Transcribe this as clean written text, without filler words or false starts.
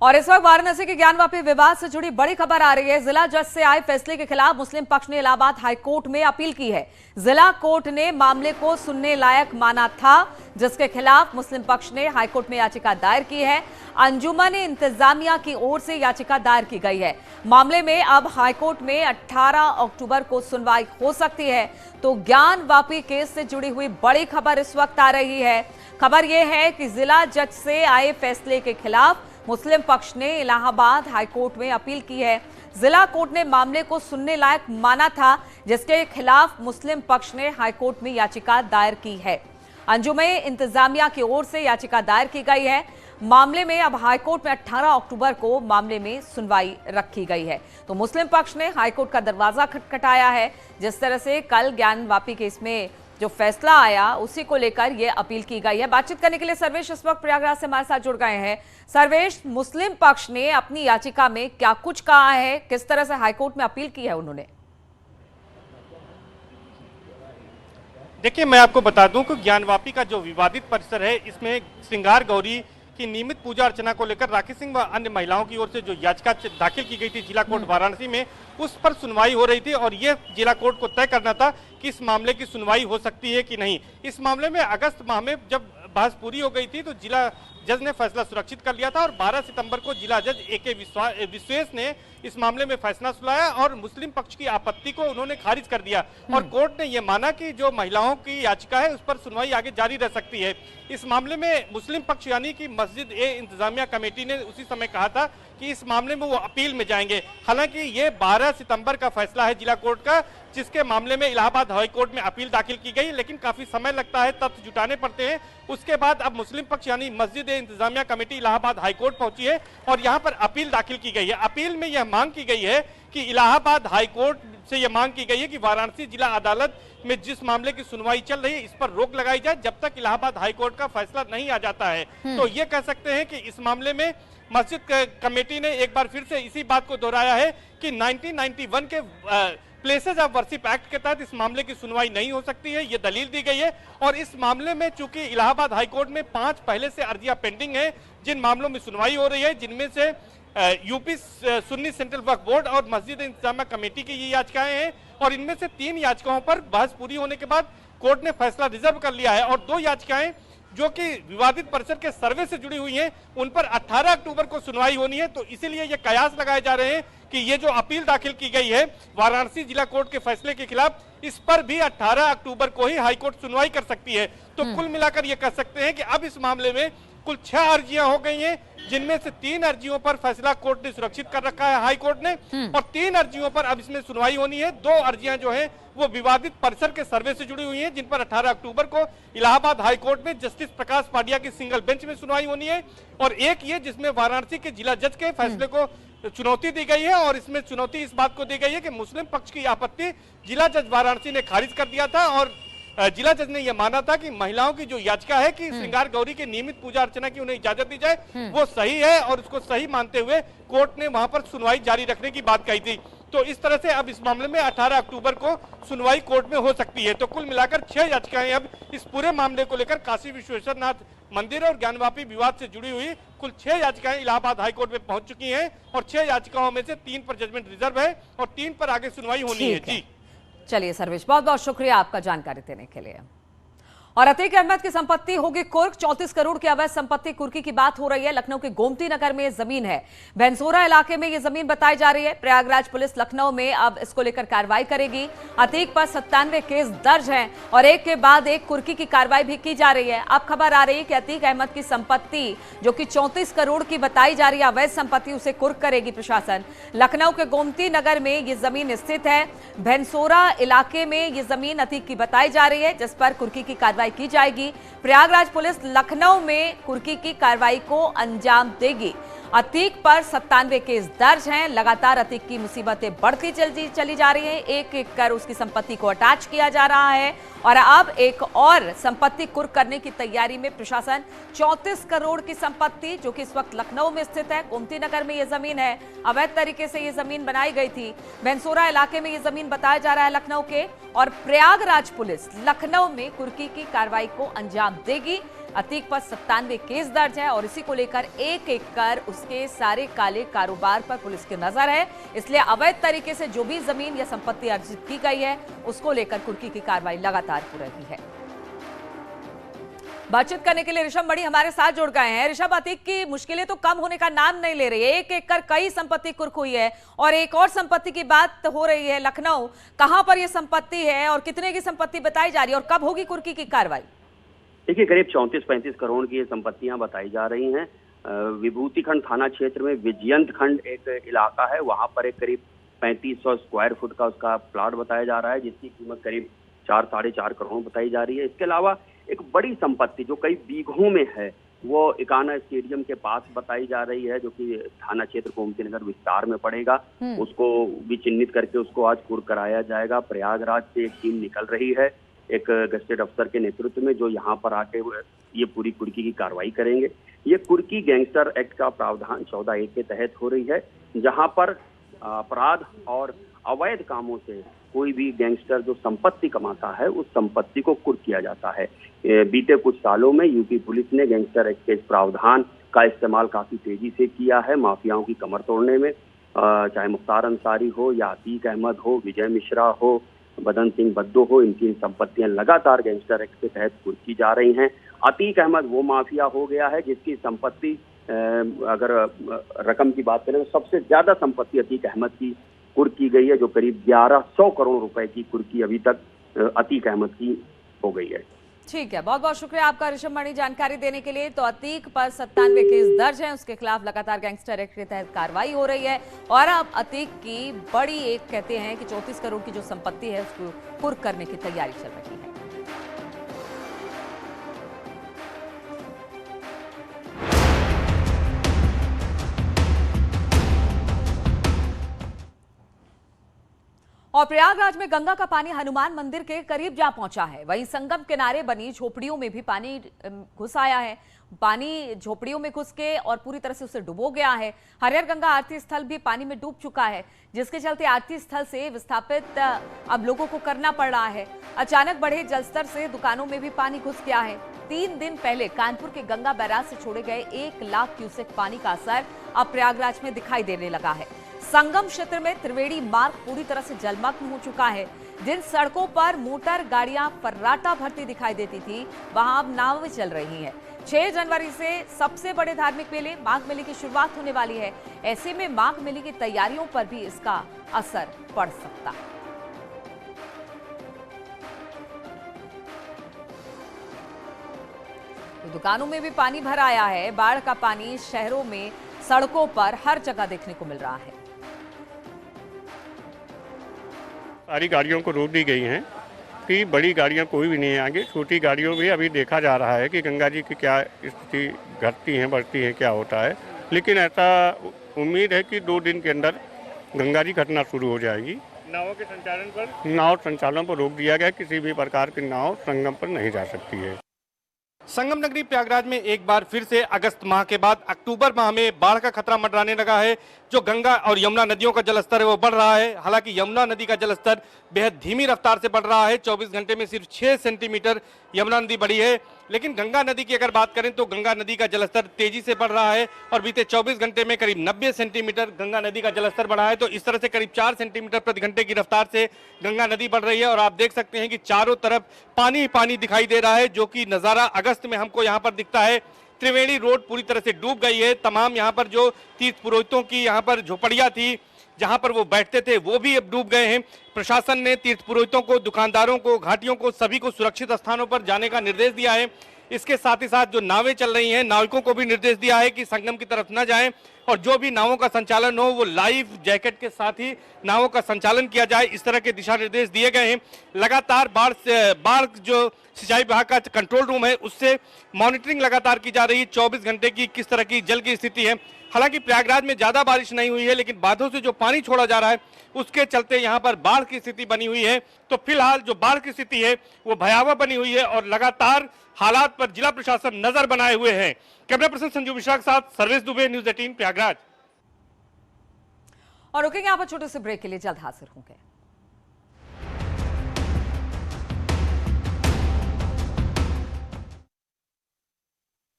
और इस वक्त वाराणसी के ज्ञानवापी विवाद से जुड़ी बड़ी खबर आ रही है। जिला जज से आए फैसले के खिलाफ मुस्लिम पक्ष ने इलाहाबाद हाईकोर्ट में अपील की है। जिला कोर्ट ने मामले को सुनने लायक माना था, जिसके खिलाफ मुस्लिम पक्ष ने हाईकोर्ट में याचिका दायर की है। अंजुमन इंतजामिया की ओर से याचिका दायर की गई है। मामले में अब हाईकोर्ट में 18 अक्टूबर को सुनवाई हो सकती है। तो ज्ञानवापी केस से जुड़ी हुई बड़ी खबर इस वक्त आ रही है। खबर यह है कि जिला जज से आए फैसले के खिलाफ मुस्लिम पक्ष ने इलाहाबाद हाईकोर्ट में अपील की है। जिला कोर्ट ने मामले को सुनने लायक माना था, जिसके खिलाफ मुस्लिम पक्ष ने हाईकोर्ट में याचिका दायर की है। अंजुमन इंतजामिया की ओर से याचिका दायर की गई है। मामले में अब हाईकोर्ट में 18 अक्टूबर को मामले में सुनवाई रखी गई है। तो मुस्लिम पक्ष ने हाईकोर्ट का दरवाजा खटखटाया है। जिस तरह से कल ज्ञानवापी केस में जो फैसला आया, उसी को लेकर यह अपील की गई है। बातचीत करने के लिए सर्वेश इस वक्त प्रयागराज से हमारे साथ जुड़ गए हैं। सर्वेश, मुस्लिम पक्ष ने अपनी याचिका में क्या कुछ कहा है, किस तरह से हाईकोर्ट में अपील की है उन्होंने? देखिए, मैं आपको बता दूं कि ज्ञानवापी का जो विवादित परिसर है, इसमें श्रृंगार गौरी की नियमित पूजा अर्चना को लेकर राकेश सिंह व अन्य महिलाओं की ओर से जो याचिका दाखिल की गई थी जिला कोर्ट वाराणसी में, उस पर सुनवाई हो रही थी और यह जिला कोर्ट को तय करना था कि इस मामले की सुनवाई हो सकती है कि नहीं। इस मामले में अगस्त माह में जब बहस पूरी हो गई थी तो जिला जज ने फैसला सुरक्षित कर लिया था और 12 सितंबर को जिला जज ए.के. विश्वेश ने इस मामले में फैसला सुनाया और मुस्लिम पक्ष की आपत्ति को उन्होंने खारिज कर दिया और कोर्ट ने यह माना कि जो महिलाओं की याचिका है उस पर सुनवाई आगे जारी रह सकती है। इस मामले में मुस्लिम पक्ष यानी कि मस्जिद ए इंतजामिया कमेटी ने उसी समय कहा था कि इस मामले में वो अपील में जाएंगे। हालांकि ये 12 सितंबर का फैसला है जिला कोर्ट का, जिसके मामले में इलाहाबाद हाई कोर्ट में अपील दाखिल की गई, लेकिन काफी समय लगता है, तथ्य जुटाने पड़ते हैं। उसके बाद अब मुस्लिम पक्ष यानी मस्जिद ए इंतजामिया कमेटी इलाहाबाद हाई कोर्ट पहुंची है और यहाँ पर अपील दाखिल की गई है। अपील में यह मांग की गई है कि इलाहाबाद हाई कोर्ट से यह मांग की गई है कि वाराणसी जिला अदालत में जिस मामले की सुनवाई चल रही है इस पर रोक लगाई जाए जब तक इलाहाबाद हाई कोर्ट का फैसला नहीं आ जाता है। तो ये कह सकते हैं कि इस मामले में मस्जिद कमेटी ने एक बार फिर से इसी बात को दोहराया है कि 1991 के प्लेसेस ऑफ वर्शिप एक्ट के तहत इस मामले की सुनवाई नहीं हो सकती है, ये दलील दी गई है। और इस मामले में चूंकि इलाहाबाद हाईकोर्ट में 5 पहले से अर्जियां पेंडिंग है जिन मामलों में सुनवाई हो रही है, जिनमें से यूपी सुन्नी सेंट्रल वक्फ बोर्ड और मस्जिद इंतजामिया कमेटी की ये याचिकाएं हैं और इनमें से 3 याचिकाओं पर बहस पूरी होने के बाद कोर्ट ने फैसला रिजर्व कर लिया है और 2 याचिकाएं जो कि विवादित परिसर के सर्वे से जुड़ी हुई हैं, उन पर 18 अक्टूबर को सुनवाई होनी है। तो इसीलिए ये कयास लगाए जा रहे हैं कि ये जो अपील दाखिल की गई है वाराणसी जिला कोर्ट के फैसले के खिलाफ, इस पर भी 18 अक्टूबर को ही हाईकोर्ट सुनवाई कर सकती है। तो कुल मिलाकर ये कह सकते हैं कि अब इस मामले में कुल 6 अर्जियां हो गई हैं, जिनमें से 3 अर्जियों पर फैसला कोर्ट ने सुरक्षित कर रखा है हाई कोर्ट ने और 3 अर्जियों पर अब इसमें सुनवाई होनी है। 2 अर्जियां जो हैं वो विवादित परिसर के सर्वे से जुड़ी हुई हैं, जिन पर 18 अक्टूबर को इलाहाबाद हाई कोर्ट में जस्टिस प्रकाश पाडिया की सिंगल बेंच में सुनवाई होनी है और एक ये जिसमें वाराणसी के जिला जज के फैसले को चुनौती दी गई है और इसमें चुनौती इस बात को दी गई है कि मुस्लिम पक्ष की आपत्ति जिला जज वाराणसी ने खारिज कर दिया था और जिला जज ने यह माना था कि महिलाओं की जो याचिका है कि श्रृंगार गौरी की नियमित पूजा अर्चना की उन्हें इजाजत दी जाए, वो सही है और उसको सही मानते हुए कोर्ट ने वहां पर सुनवाई जारी रखने की बात कही थी। तो इस तरह से अब इस मामले में 18 अक्टूबर को सुनवाई कोर्ट में हो सकती है। तो कुल मिलाकर 6 याचिकाएं अब इस पूरे मामले को लेकर काशी विश्वेश्वरनाथ मंदिर और ज्ञानवापी विवाद से जुड़ी हुई कुल 6 याचिकाएं इलाहाबाद हाईकोर्ट में पहुंच चुकी हैं और 6 याचिकाओं में से 3 पर जजमेंट रिजर्व है और 3 पर आगे सुनवाई होनी है। जी चलिए सर्वेश, बहुत बहुत शुक्रिया आपका जानकारी देने के लिए। और अतीक अहमद की संपत्ति होगी कुर्क। 34 करोड़ की अवैध संपत्ति कुर्की की बात हो रही है। लखनऊ के गोमती नगर में जमीन है, भैंसोरा इलाके में यह जमीन बताई जा रही है। प्रयागराज पुलिस लखनऊ में अब इसको लेकर कार्रवाई करेगी। अतीक पर 97 केस दर्ज हैं और एक के बाद एक कुर्की की कार्रवाई भी की जा रही है। अब खबर आ रही है कि अतीक अहमद की संपत्ति जो कि 34 करोड़ की बताई जा रही है अवैध संपत्ति, उसे कुर्क करेगी प्रशासन। लखनऊ के गोमती नगर में ये जमीन स्थित है। भैंसोरा इलाके में ये जमीन अतीक की बताई जा रही है, जिस पर कुर्की की कार्रवाई की जाएगी। प्रयागराज पुलिस लखनऊ में कुर्की की कार्रवाई को अंजाम देगी। अतीक पर 97 केस दर्ज हैं। लगातार अतीक की मुसीबतें बढ़ती चली जा रही हैं। एक एक कर उसकी संपत्ति को अटैच किया जा रहा है और अब एक और संपत्ति कुर्क करने की तैयारी में प्रशासन। 34 करोड़ की संपत्ति जो कि इस वक्त लखनऊ में स्थित है, गोमती नगर में यह जमीन है, अवैध तरीके से यह जमीन बनाई गई थी। भैंसोरा इलाके में यह जमीन बताया जा रहा है लखनऊ के, और प्रयागराज पुलिस लखनऊ में कुर्की की कार्रवाई को अंजाम देगी। अतीक पर 97 केस दर्ज है और इसी को लेकर एक एक कर उसके सारे काले कारोबार पर पुलिस की नजर है। इसलिए अवैध तरीके से जो भी जमीन या संपत्ति अर्जित की गई है उसको लेकर कुर्की की कार्रवाई लगातार हो रही है। बातचीत करने के लिए ऋषभ मणि हमारे साथ जुड़ गए हैं। ऋषभ, अतीक की मुश्किलें तो कम होने का नाम नहीं ले रही है। एक एक कर कई संपत्ति कुर्क हुई है और एक और संपत्ति की बात हो रही है लखनऊ। कहां पर यह संपत्ति है और कितने की संपत्ति बताई जा रही है और कब होगी कुर्की की कार्रवाई? देखिए, करीब 34-35 करोड़ की ये संपत्तियां बताई जा रही हैं। विभूति खंड थाना क्षेत्र में विजयंत खंड एक इलाका है, वहां पर एक करीब 3500 स्क्वायर फुट का उसका प्लाट बताया जा रहा है, जिसकी कीमत करीब 4-4.5 करोड़ बताई जा रही है। इसके अलावा एक बड़ी संपत्ति जो कई बीघों में है वो इकाना स्टेडियम के पास बताई जा रही है, जो कि थाना क्षेत्र गोमती नगर विस्तार में पड़ेगा। उसको भी चिन्हित करके उसको आज कुर्क कराया जाएगा। प्रयागराज से एक टीम निकल रही है एक गस्टेड अफसर के नेतृत्व में, जो यहाँ पर आके ये पूरी कुर्की की कार्रवाई करेंगे। ये कुर्की गैंगस्टर एक्ट का प्रावधान 14(a) के तहत हो रही है, जहाँ पर अपराध और अवैध कामों से कोई भी गैंगस्टर जो संपत्ति कमाता है उस संपत्ति को कुर्क किया जाता है। बीते कुछ सालों में यूपी पुलिस ने गैंगस्टर एक्ट के इस प्रावधान का इस्तेमाल काफी तेजी से किया है माफियाओं की कमर तोड़ने में। चाहे मुख्तार अंसारी हो या अतीक अहमद हो, विजय मिश्रा हो, बदन सिंह बद्दो हो, इनकी संपत्तियां लगातार गैंगस्टर एक्ट के तहत कुर्क की जा रही हैं। अतीक अहमद वो माफिया हो गया है जिसकी संपत्ति, अगर रकम की बात करें तो सबसे ज्यादा संपत्ति अतीक अहमद की कुर्क की गई है, जो करीब 1100 करोड़ रुपए की कुर्की अभी तक अतीक अहमद की हो गई है। ठीक है, बहुत बहुत शुक्रिया आपका ऋषभ मणि जानकारी देने के लिए। तो अतीक पर 97 केस दर्ज हैं, उसके खिलाफ लगातार गैंगस्टर एक्ट के तहत कार्रवाई हो रही है और अब अतीक की बड़ी एक कहते हैं कि 34 करोड़ की जो संपत्ति है उसको कुर्क करने की तैयारी चल रही है। और प्रयागराज में गंगा का पानी हनुमान मंदिर के करीब जा पहुंचा है। वहीं संगम किनारे बनी झोपड़ियों में भी पानी घुस आया है। पानी झोपड़ियों में घुस के और पूरी तरह से उसे डुबो गया है। हरिहर गंगा आरती स्थल भी पानी में डूब चुका है, जिसके चलते आरती स्थल से विस्थापित अब लोगों को करना पड़ रहा है। अचानक बढ़े जलस्तर से दुकानों में भी पानी घुस गया है। 3 दिन पहले कानपुर के गंगा बैराज से छोड़े गए 1 लाख क्यूसेक पानी का असर अब प्रयागराज में दिखाई देने लगा है। संगम क्षेत्र में त्रिवेणी मार्ग पूरी तरह से जलमग्न हो चुका है। जिन सड़कों पर मोटर गाड़ियां फर्राटा भरती दिखाई देती थी, वहां अब नावें चल रही हैं। 6 जनवरी से सबसे बड़े धार्मिक मेले माघ मेले की शुरुआत होने वाली है। ऐसे में माघ मेले की तैयारियों पर भी इसका असर पड़ सकता है। तो दुकानों में भी पानी भर आया है। बाढ़ का पानी शहरों में सड़कों पर हर जगह देखने को मिल रहा है। सारी गाड़ियों को रोक दी गई हैं कि बड़ी गाड़ियां कोई भी नहीं आगे। छोटी गाड़ियों में अभी देखा जा रहा है कि गंगा जी की क्या स्थिति घटती है, बढ़ती है, क्या होता है। लेकिन ऐसा उम्मीद है कि 2 दिन के अंदर गंगा जी घटना शुरू हो जाएगी। नाव संचालन पर रोक दिया गया। किसी भी प्रकार की नाव संगम पर नहीं जा सकती है। संगम नगरी प्रयागराज में एक बार फिर से अगस्त माह के बाद अक्टूबर माह में बाढ़ का खतरा मंडराने लगा है। जो गंगा और यमुना नदियों का जलस्तर है वो बढ़ रहा है। हालांकि यमुना नदी का जलस्तर बेहद धीमी रफ्तार से बढ़ रहा है। 24 घंटे में सिर्फ 6 सेंटीमीटर यमुना नदी बढ़ी है। लेकिन गंगा नदी की अगर बात करें तो गंगा नदी का जलस्तर तेजी से बढ़ रहा है और बीते 24 घंटे में करीब 90 सेंटीमीटर गंगा नदी का जलस्तर बढ़ा है। तो इस तरह से करीब 4 सेंटीमीटर प्रति घंटे की रफ्तार से गंगा नदी बढ़ रही है और आप देख सकते हैं कि चारों तरफ पानी ही पानी दिखाई दे रहा है, जो कि नजारा अगस्त में हमको यहाँ पर दिखता है। त्रिवेणी रोड पूरी तरह से डूब गई है। तमाम यहाँ पर जो तीर्थ पुरोहितों की यहाँ पर झोपड़ियाँ थी, जहां पर वो बैठते थे, वो भी अब डूब गए हैं। प्रशासन ने तीर्थ पुरोहितों को, दुकानदारों को, घाटियों को, सभी को सुरक्षित स्थानों पर जाने का निर्देश दिया है। इसके साथ ही साथ जो नावें चल रही हैं, नाविकों को भी निर्देश दिया है कि संगम की तरफ न जाएं और जो भी नावों का संचालन हो वो लाइफ जैकेट के साथ ही नावों का संचालन किया जाए। इस तरह के दिशा निर्देश दिए गए हैं। लगातार बाढ़ जो सिंचाई विभाग का कंट्रोल रूम है उससे मॉनिटरिंग लगातार की जा रही है 24 घंटे की, किस तरह की जल की स्थिति है। हालांकि प्रयागराज में ज्यादा बारिश नहीं हुई है, लेकिन बांधों से जो पानी छोड़ा जा रहा है उसके चलते यहाँ पर बाढ़ की स्थिति बनी हुई है। तो फिलहाल जो बाढ़ की स्थिति है वो भयावह बनी हुई है और लगातार हालात पर जिला प्रशासन नजर बनाए हुए है। कैमरा पर्सन संजू मिश्रा के साथ सर्वेश दुबे, न्यूज़ 18 प्रयागराज। और रुकेंगे यहाँ पर छोटे से ब्रेक के लिए, जल्द हाजिर होंगे।